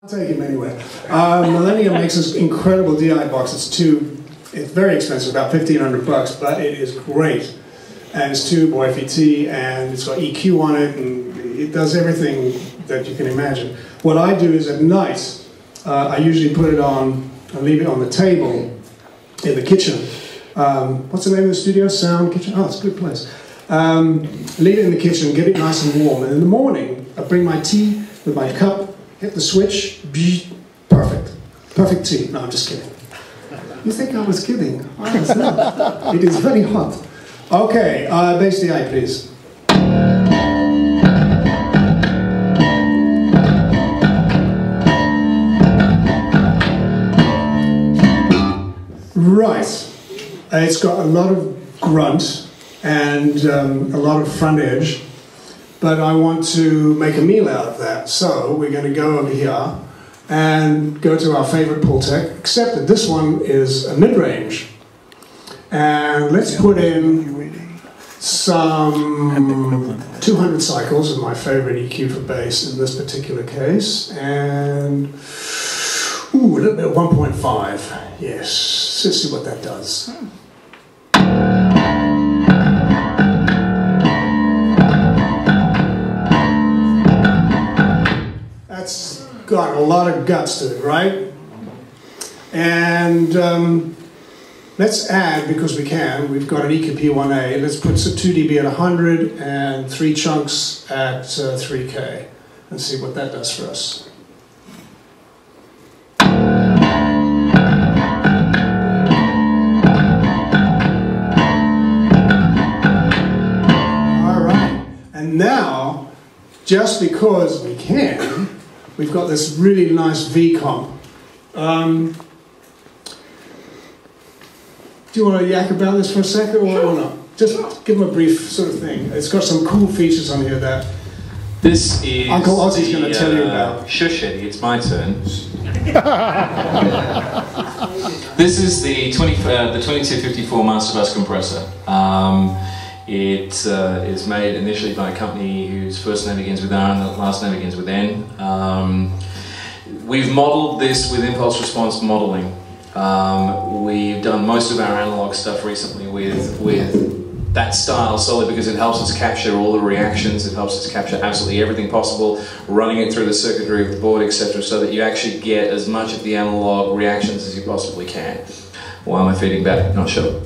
I'll take him anyway. Millennium makes this incredible DI box. It's very expensive, about $1,500, but it is great. And it's tube or FET, and it's got EQ on it, and it does everything that you can imagine. What I do is at night, I usually put it on, I leave it on the table in the kitchen. What's the name of the studio? Sound Kitchen? Oh, it's a good place. Leave it in the kitchen, get it nice and warm, and in the morning, I bring my tea with my cup, hit the switch, perfect. Perfect tea. No, I'm just kidding. You think I was kidding? Oh, it's not. It is very hot. Okay, bass DI, please. Right. It's got a lot of grunt and a lot of front edge, but I want to make a meal out of that. So we're going to go over here and go to our favorite pull tech, except that this one is a mid-range. And let's put in some 200 cycles of my favorite EQ for bass in this particular case, and a little bit of 1.5. Yes, let's see what that does. That's got a lot of guts to it, right? And let's add, because we can, we've got an EQP1A, let's put some 2 dB at 100 and 3 chunks at 3K and see what that does for us. All right, and now, just because we can, we've got this really nice V comp. Do you want to yak about this for a second or not? Just give them a brief sort of thing. It's got some cool features on here that this is Uncle Ozzy's going to tell you about. Shush, Eddie, it's my turn. This is the 2254 Master Bus compressor. It is made initially by a company whose first name begins with R and the last name begins with N. We've modeled this with impulse response modeling. We've done most of our analog stuff recently with that style solely because it helps us capture all the reactions, it helps us capture absolutely everything possible, running it through the circuitry of the board, etc., so that you actually get as much of the analog reactions as you possibly can. Why am I feeding back? Not sure.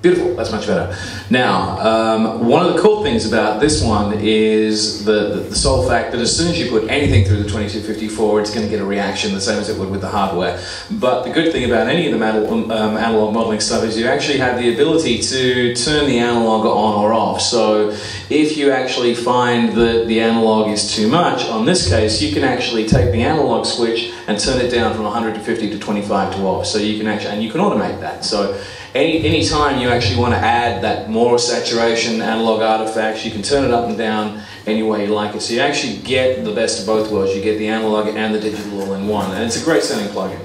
Beautiful, that's much better. Now, one of the cool things about this one is the sole fact that as soon as you put anything through the 2254, it's going to get a reaction the same as it would with the hardware. But the good thing about any of the analog modeling stuff is you actually have the ability to turn the analog on or off. So if you actually find that the analog is too much, on this case, you can actually take the analog switch and turn it down from 150 to 25 to off. So you can actually, and you can automate that. So any time you actually want to add that more saturation analog artifacts, you can turn it up and down any way you like it. So you actually get the best of both worlds. You get the analog and the digital all in one. And it's a great sounding plugin.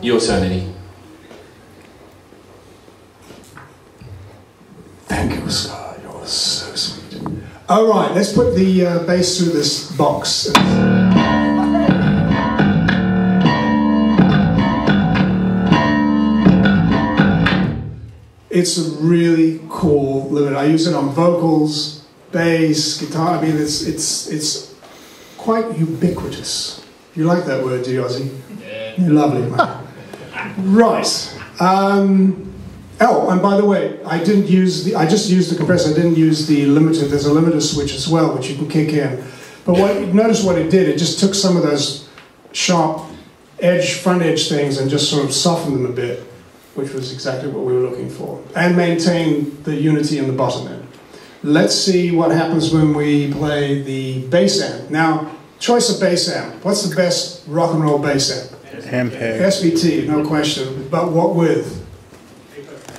Your turn, Eddie. Thank you, sir. You're so sweet. All right, let's put the bass through this box. It's a really cool limit. I use it on vocals, bass, guitar. I mean, it's quite ubiquitous. You like that word, do you, Ozzy? Yeah. You're lovely, man. Right. Oh, and by the way, I just used the compressor. I didn't use the limiter. There's a limiter switch as well, which you can kick in. But notice what it did. It just took some of those sharp front edge things and just sort of softened them a bit, which was exactly what we were looking for, and maintain the unity in the bottom end. Let's see what happens when we play the bass amp. Now, choice of bass amp. What's the best rock and roll bass amp? Ampere. SVT, no question. But what with?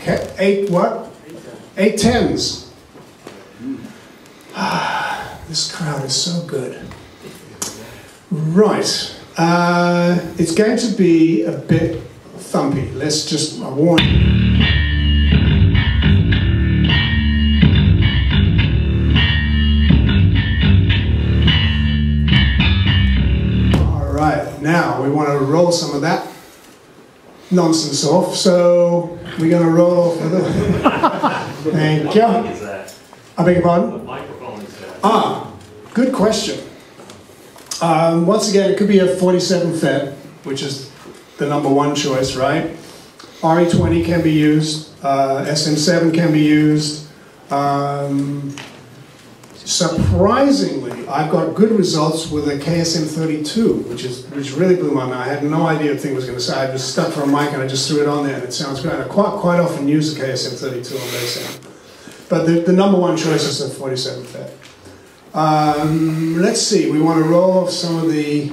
8 what? 8 tens. This crowd is so good. Right. It's going to be a bit thumpy. Let's just warn you. right, now we want to roll some of that nonsense off, so we're going to roll off with it. Thank you. What is that? I beg your pardon? What microphone is that? Ah, good question. Once again, it could be a 47 FET, which is the #1 choice, right? RE20 can be used, SM7 can be used. Surprisingly, I've got good results with a KSM32, which really blew my mind. I had no idea the thing was going to sound. I just stuck for a mic and I just threw it on there and it sounds great. I quite often use the KSM32 on bass amp. But the #1 choice is the 47 FET. Let's see, we want to roll off some of the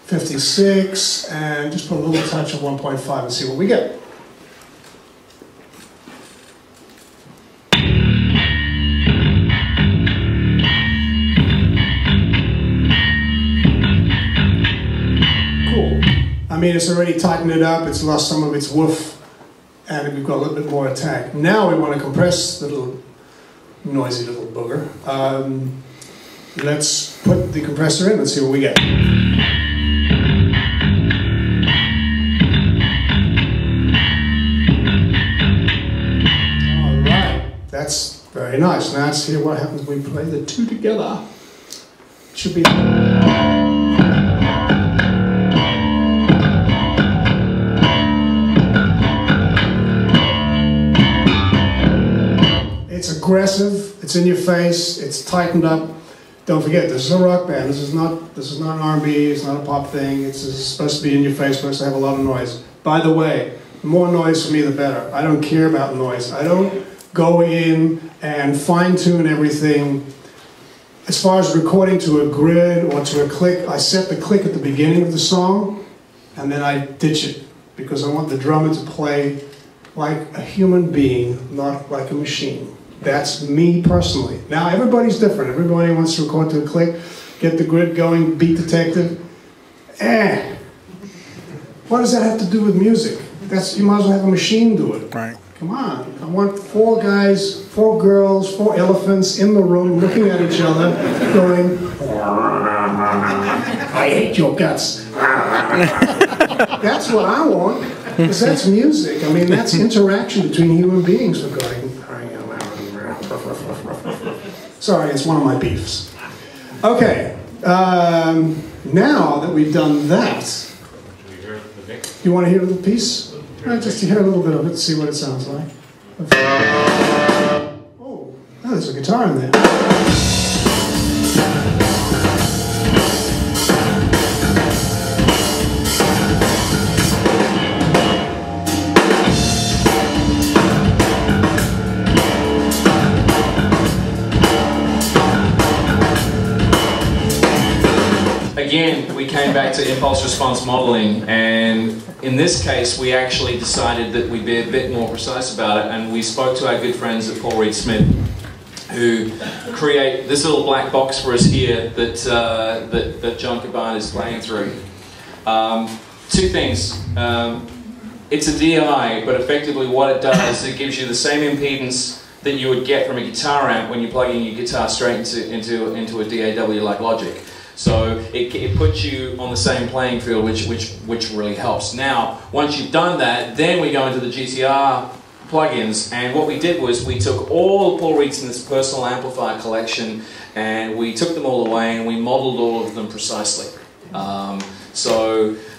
56 and just put a little touch of 1.5 and see what we get. I mean, it's already tightened it up, it's lost some of its woof, and we've got a little bit more attack. Now we want to compress the little noisy little booger. Let's put the compressor in and see what we get. All right, that's very nice. Now let's hear what happens when we play the two together. Should be... It's aggressive, it's in your face, it's tightened up. Don't forget, this is a rock band. This is not an R&B, it's not a pop thing. It's supposed to be in your face, supposed to have a lot of noise. By the way, the more noise for me, the better. I don't care about noise. I don't go in and fine-tune everything. As far as recording to a grid or to a click, I set the click at the beginning of the song, and then I ditch it, because I want the drummer to play like a human being, not like a machine. That's me personally. Now everybody's different. Everybody wants to record to a click, get the grid going, beat detective. What does that have to do with music? You might as well have a machine do it. Right. Come on. I want 4 guys, 4 girls, 4 elephants in the room looking at each other going, I hate your guts. That's what I want, because that's music. I mean, that's interaction between human beings. We're going, sorry, it's one of my beefs. Okay, now that we've done that, you want to hear a little piece? Just to hear a little bit of it, see what it sounds like. Oh, there's a guitar in there. Again, we came back to impulse response modeling, and in this case we actually decided that we'd be a bit more precise about it, and we spoke to our good friends at Paul Reed Smith, who create this little black box for us here that John Caban is playing through. 2 things. It's a DI, but effectively what it does is it gives you the same impedance that you would get from a guitar amp when you're plugging your guitar straight into a DAW like Logic. So it puts you on the same playing field, which really helps. Now, once you've done that, then we go into the GTR plugins, and what we did was we took all Paul Reed Smith's personal amplifier collection and we took them all away and we modeled all of them precisely.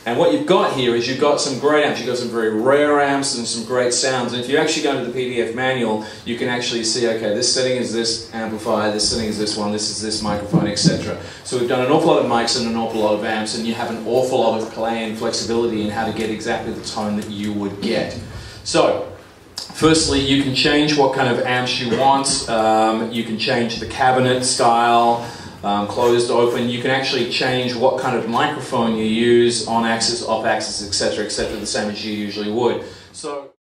And what you've got here is you've got some great amps, you've got some very rare amps and some great sounds, and if you actually go into the PDF manual, you can actually see, okay, this setting is this amplifier, this setting is this one, this is this microphone, etc. So we've done an awful lot of mics and an awful lot of amps, and you have an awful lot of play and flexibility in how to get exactly the tone that you would get. So, firstly, you can change what kind of amps you want, you can change the cabinet style, closed, open. You can actually change what kind of microphone you use, on axis, off axis, etc., etc., the same as you usually would. So